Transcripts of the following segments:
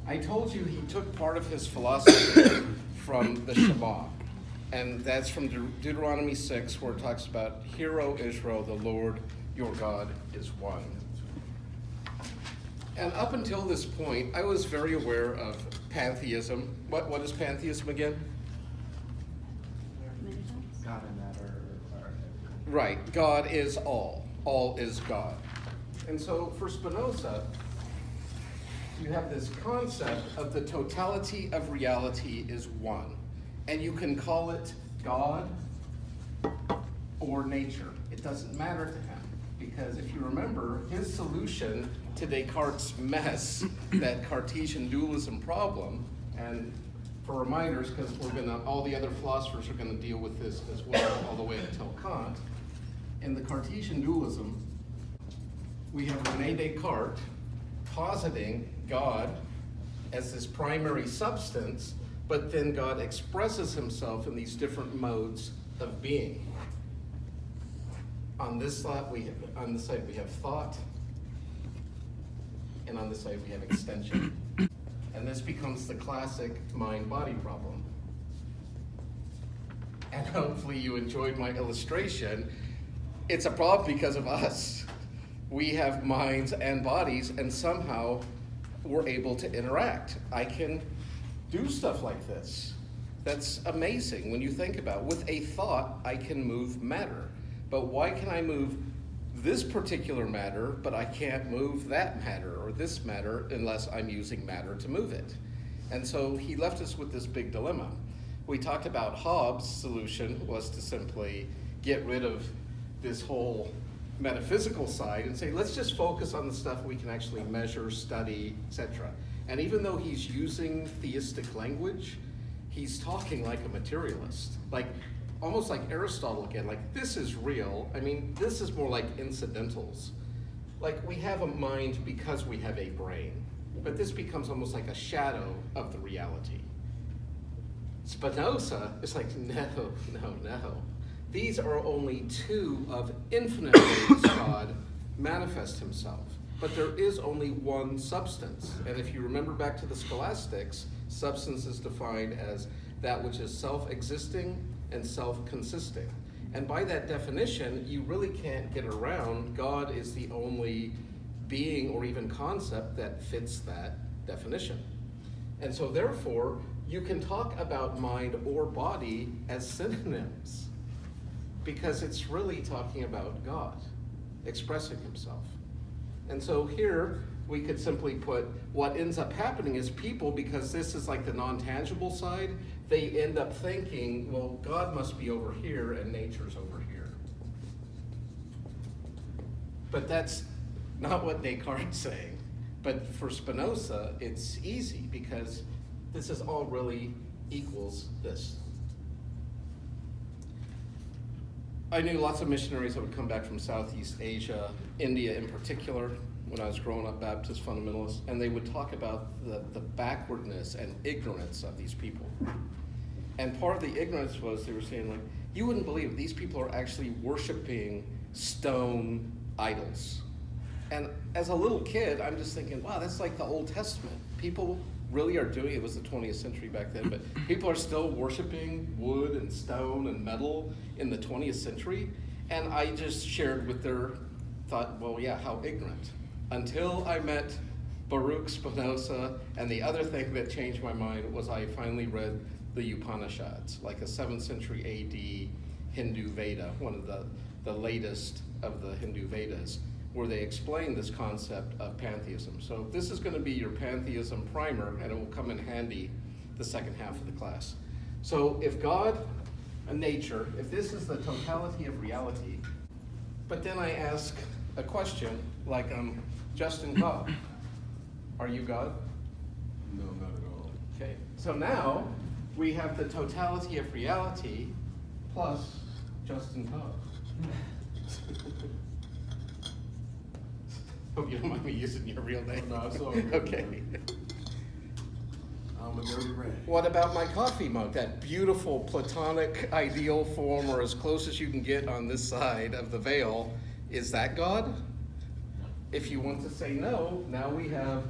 I told you he took part of his philosophy from the Shema, and that's from Deuteronomy 6, where it talks about, "Hear, O Israel, the Lord your God is one." And up until this point, I was very aware of pantheism. What is pantheism again? God and matter. Right, God is all is God. And so for Spinoza, you have this concept of the totality of reality is one. And you can call it God or nature. It doesn't matter to him. Because if you remember, his solution to Descartes' mess, that Cartesian dualism problem, and for reminders, because all the other philosophers are gonna deal with this as well, all the way until Kant. In the Cartesian dualism, we have René Descartes positing God as this primary substance, but then God expresses himself in these different modes of being. On this side we have thought, and on this side we have extension. And this becomes the classic mind-body problem. And hopefully you enjoyed my illustration. It's a problem because of us. We have minds and bodies, and somehow we're able to interact. I can do stuff like this. That's amazing when you think about it. With a thought, I can move matter. But why can I move this particular matter, but I can't move that matter or this matter unless I'm using matter to move it? And so he left us with this big dilemma. We talked about Hobbes' solution was to simply get rid of this whole metaphysical side and say, let's just focus on the stuff we can actually measure, study, etc. And even though he's using theistic language, he's talking like a materialist, like almost like Aristotle again, like this is real. I mean, this is more like incidentals. Like we have a mind because we have a brain, but this becomes almost like a shadow of the reality. Spinoza is like, no. These are only two of infinite ways God manifests himself. But there is only one substance. And if you remember back to the scholastics, substance is defined as that which is self-existing and self-consisting. And by that definition, you really can't get around God is the only being or even concept that fits that definition. And so therefore, you can talk about mind or body as synonyms, because it's really talking about God expressing himself. And so here we could simply put what ends up happening is people, because this is like the non-tangible side, they end up thinking, well, God must be over here and nature's over here. But that's not what Descartes is saying. But for Spinoza, it's easy because this is all really equals this. I knew lots of missionaries that would come back from Southeast Asia, India in particular, when I was growing up Baptist fundamentalist, and they would talk about the backwardness and ignorance of these people. And part of the ignorance was they were saying, like, you wouldn't believe it, these people are actually worshiping stone idols. And as a little kid, I'm just thinking, wow, that's like the Old Testament. People really are doing, it was the 20th century back then, but people are still worshiping wood and stone and metal in the 20th century. And I just shared with their thought, well, yeah, how ignorant. Until I met Baruch Spinoza, and the other thing that changed my mind was I finally read the Upanishads, like a 7th century AD Hindu Veda, one of the latest of the Hindu Vedas, where they explain this concept of pantheism. So this is going to be your pantheism primer, and it will come in handy the second half of the class. So if God and nature, if this is the totality of reality, but then I ask a question like Justin Cobb, are you God? No, not at all. Okay, so now we have the totality of reality plus Justin Cobb. Hope you don't mind me using your real name. No, it's all good. Okay. I'm a dirty rat. What about my coffee mug? That beautiful platonic ideal form, or as close as you can get on this side of the veil. Is that God? If you want to say no, now we have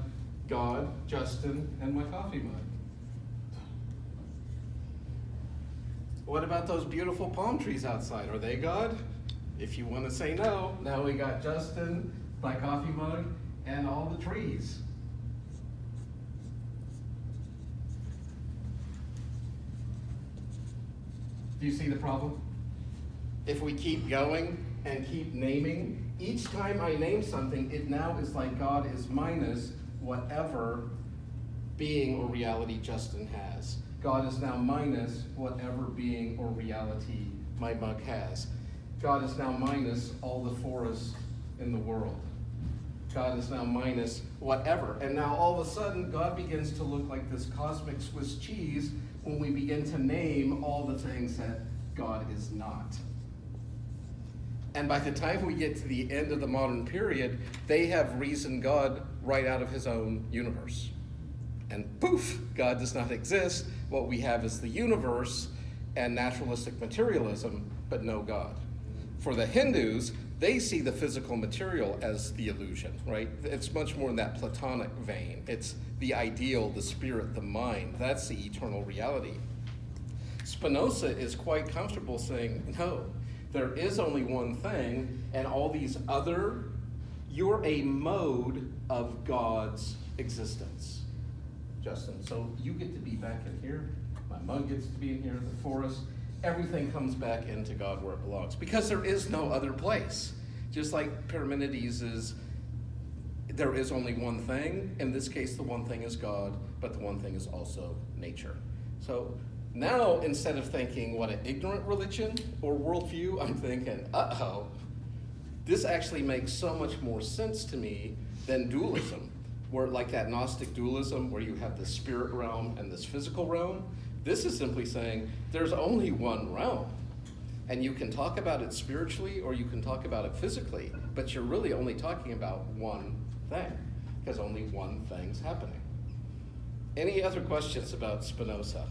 God, Justin, and my coffee mug. What about those beautiful palm trees outside? Are they God? If you want to say no, now we got Justin, my coffee mug, and all the trees. Do you see the problem? If we keep going and keep naming, each time I name something, it now is like God is minus whatever being or reality Justin has. God is now minus whatever being or reality my mug has. God is now minus all the forests in the world. God is now minus whatever. And now all of a sudden, God begins to look like this cosmic Swiss cheese when we begin to name all the things that God is not. And by the time we get to the end of the modern period, they have reasoned God right out of his own universe. And poof, God does not exist. What we have is the universe and naturalistic materialism, but no God. For the Hindus, they see the physical material as the illusion, right? It's much more in that Platonic vein. It's the ideal, the spirit, the mind. That's the eternal reality. Spinoza is quite comfortable saying, no, there is only one thing, and all these other, you're a mode of God's existence. Justin, so you get to be back in here, my mug gets to be in here, the forest, everything comes back into God where it belongs, because there is no other place. Just like Parmenides is, there is only one thing. In this case, the one thing is God, but the one thing is also nature. So now, instead of thinking, what an ignorant religion or worldview, I'm thinking, uh-oh, this actually makes so much more sense to me than dualism, where like that Gnostic dualism, where you have the spirit realm and this physical realm. This is simply saying there's only one realm, and you can talk about it spiritually or you can talk about it physically, but you're really only talking about one thing, because only one thing's happening. Any other questions about Spinoza?